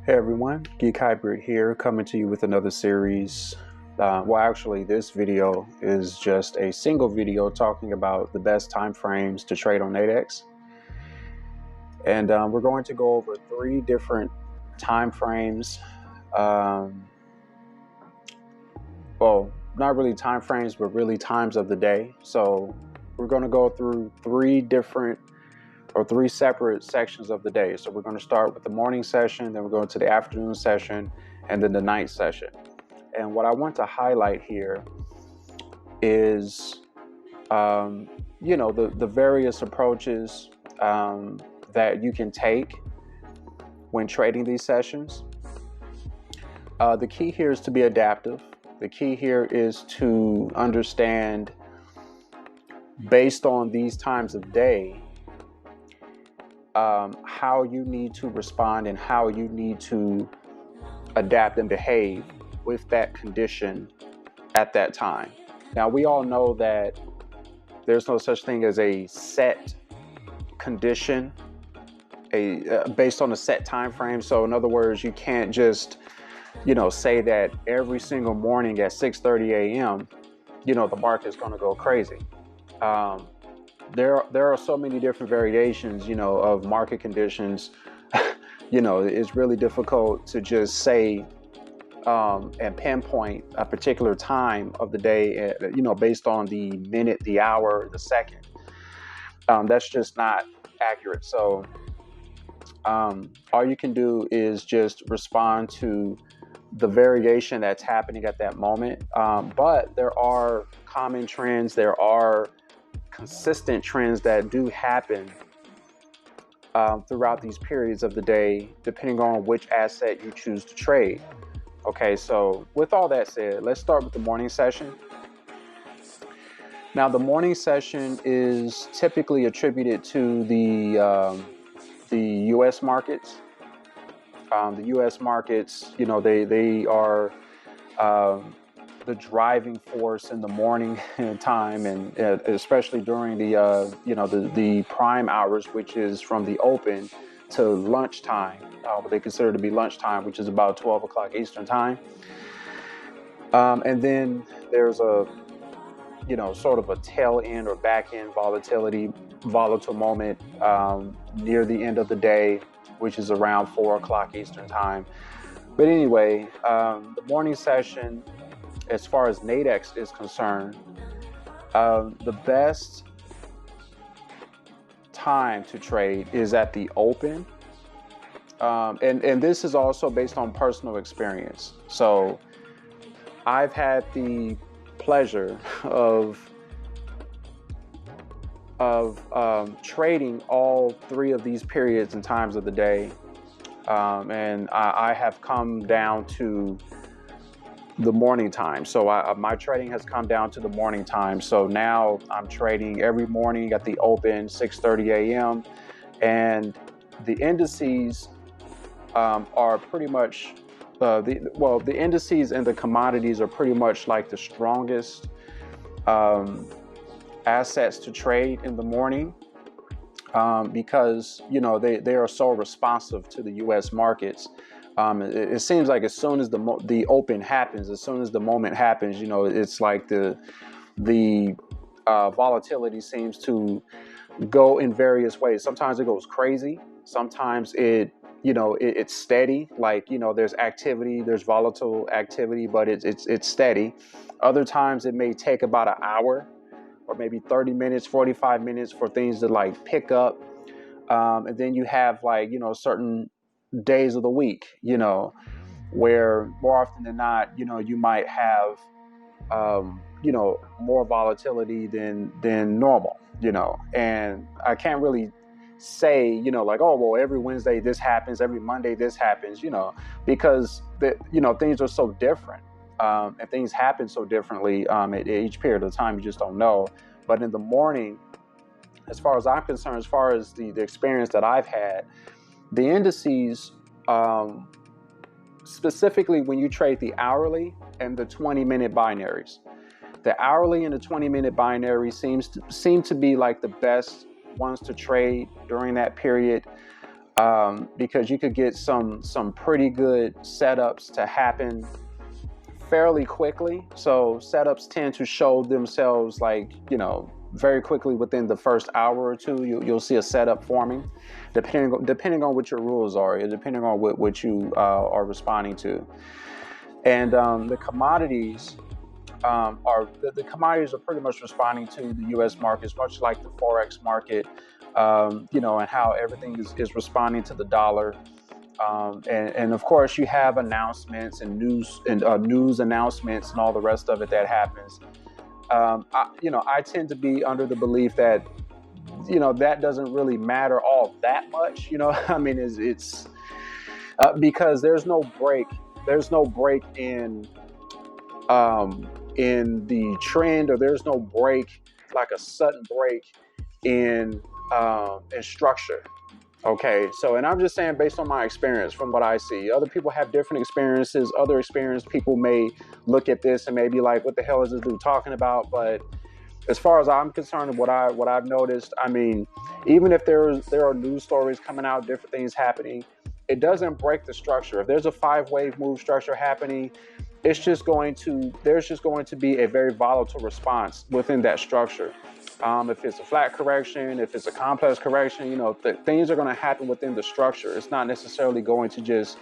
Hey everyone, Geek Hybrid here, coming to you with another series. Actually, this video is just a single video talking about the best time frames to trade on Nadex. And we're going to go over 3 different time frames. Well, not really time frames, but really times of the day. So we're going to go through 3 separate sections of the day. So we're going to start with the morning session, then we're going to the afternoon session, and then the night session. And what I want to highlight here is, the various approaches that you can take when trading these sessions. The key here is to be adaptive. The key here is to understand, based on these times of day, how you need to respond and how you need to adapt and behave with that condition at that time. Now, we all know that there's no such thing as a set condition based on a set time frame. So in other words, you can't just say that every single morning at 6:30 a.m. the market's going to go crazy. There are so many different variations, of market conditions. It's really difficult to just say and pinpoint a particular time of the day, based on the minute, the hour, the second. That's just not accurate. So all you can do is just respond to the variation that's happening at that moment. But there are common trends. There are consistent trends that do happen throughout these periods of the day, depending on which asset you choose to trade. Okay, so with all that said, let's start with the morning session. Now, the morning session is typically attributed to the U.S. markets. The U.S. markets, they are the driving force in the morning time, and especially during the prime hours, which is from the open to lunchtime, what they consider to be lunchtime, which is about 12 o'clock Eastern time. And then there's a sort of a tail end or back end volatile moment near the end of the day, which is around 4 o'clock Eastern time. But anyway, the morning session, as far as Nadex is concerned, the best time to trade is at the open. And this is also based on personal experience. So I've had the pleasure of trading all 3 of these periods and times of the day. And I have come down to the morning time. So my trading has come down to the morning time. So now I'm trading every morning at the open, 6:30 a.m. And the indices are pretty much, the indices and the commodities are pretty much like the strongest assets to trade in the morning, because they are so responsive to the U.S. markets. It seems like as soon as the open happens, as soon as the moment happens, it's like the volatility seems to go in various ways. Sometimes it goes crazy. Sometimes it's steady. Like, there's activity, there's volatile activity, but it's steady. Other times it may take about an hour or maybe 30 minutes, 45 minutes for things to like pick up. And then you have certain days of the week, where more often than not, you might have, more volatility than normal, and I can't really say, oh, well, every Wednesday this happens, every Monday this happens, because things are so different, and things happen so differently at each period of time. You just don't know. But in the morning, as far as I'm concerned, as far as the experience that I've had, the indices, specifically when you trade the hourly and the 20-minute binaries, the hourly and the 20-minute binary seem to be like the best ones to trade during that period. because you could get some pretty good setups to happen fairly quickly. So setups tend to show themselves like, very quickly within the first hour or two. You'll see a setup forming, depending on what your rules are, depending on what you are responding to. And the commodities the commodities are pretty much responding to the U.S. markets, much like the forex market, and how everything is responding to the dollar. And of course, you have announcements and news announcements and all the rest of it that happens. I tend to be under the belief that that doesn't really matter all that much. I mean, it's because there's no break in the trend, or there's no break, like a sudden break in structure. Okay, so, and I'm just saying based on my experience, from what I see. Other people have different experiences. Other experienced people may look at this and may be like, what the hell is this dude talking about? But as far as I'm concerned, what I've noticed, I mean, even if there are news stories coming out, different things happening, it doesn't break the structure. If there's a 5-wave move structure happening, there's just going to be a very volatile response within that structure. If it's a flat correction, if it's a complex correction, things are going to happen within the structure. It's not necessarily going to just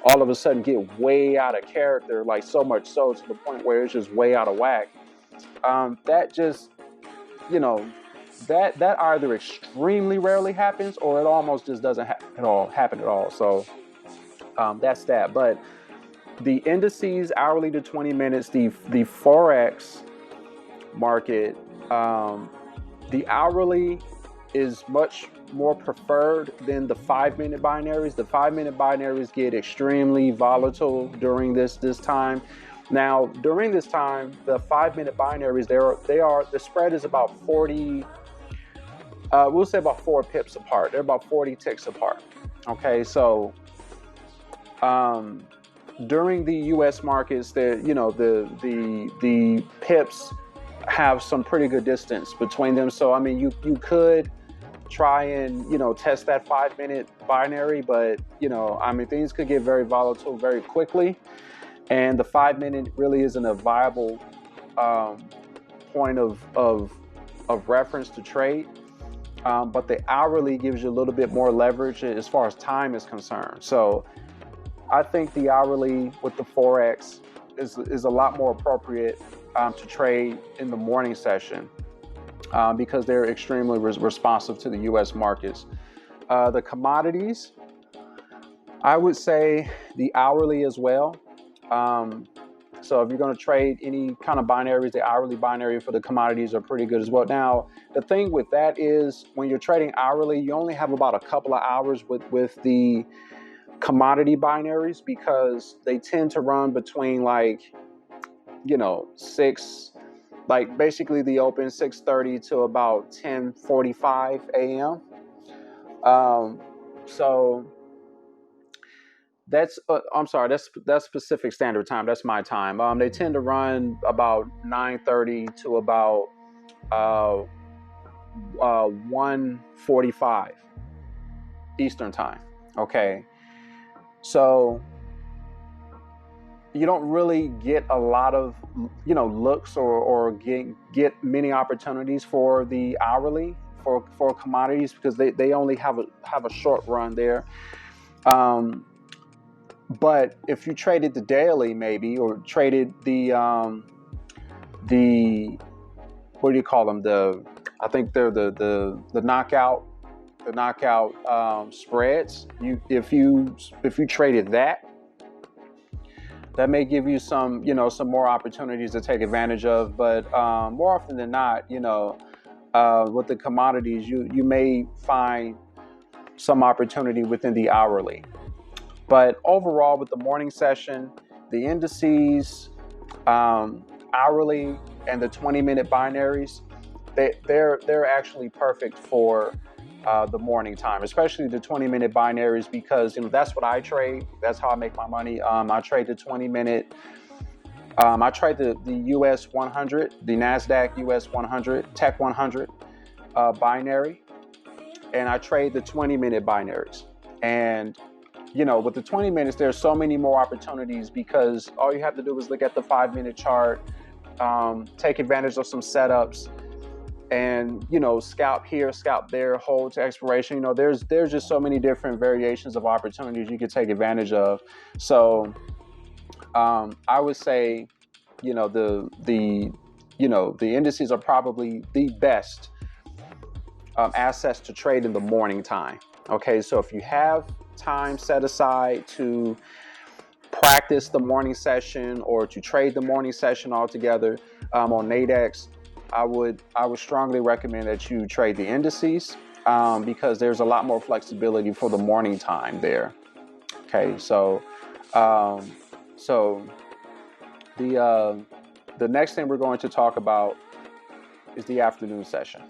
all of a sudden get way out of character, like so much so to the point where it's just way out of whack. That just, that either extremely rarely happens, or it almost just doesn't happen at all. So that's that. But the indices, hourly to 20 minutes, the forex market, the hourly is much more preferred than the 5-minute binaries. The 5-minute binaries get extremely volatile during this time. Now, during this time, the 5-minute binaries, the spread is about 40. We'll say about 4 pips apart. They're about 40 ticks apart. Okay, so during the U.S. markets, the pips have some pretty good distance between them. So, I mean, you could try and, test that 5-minute binary, but, I mean, things could get very volatile very quickly. And the 5-minute really isn't a viable point of reference to trade. But the hourly gives you a little bit more leverage as far as time is concerned. So I think the hourly with the Forex is a lot more appropriate to trade in the morning session because they're extremely responsive to the U.S. markets. The commodities, I would say the hourly as well. So if you're going to trade any kind of binaries, the hourly binary for the commodities are pretty good as well. Now, the thing with that is when you're trading hourly, you only have about a couple of hours with the commodity binaries because they tend to run between basically the open 6:30 to about 10:45 a.m. So that's that's Pacific Standard Time. That's my time. They tend to run about 9:30 to about 1:45 Eastern Time. Okay, so you don't really get a lot of looks or get many opportunities for the hourly for commodities because they only have a short run there. But if you traded the daily maybe, or traded the what do you call them? I think they're the knockout spreads. If you traded that may give you some more opportunities to take advantage of. But more often than not, with the commodities, you may find some opportunity within the hourly. But overall, with the morning session, the indices, hourly, and the 20-minute binaries, they're actually perfect for the morning time, especially the 20-minute binaries, because that's what I trade. That's how I make my money. I trade the 20-minute. I trade the US 100, the Nasdaq US 100, Tech 100 binary, and I trade the 20-minute binaries. And with the 20 minutes, there's so many more opportunities because all you have to do is look at the 5-minute chart, take advantage of some setups, and scalp here, scalp there, hold to expiration. There's just so many different variations of opportunities you could take advantage of. So I would say, the indices are probably the best assets to trade in the morning time. Okay, so if you have time set aside to practice the morning session or to trade the morning session altogether on Nadex, I would strongly recommend that you trade the indices because there's a lot more flexibility for the morning time there. Okay, so the next thing we're going to talk about is the afternoon session.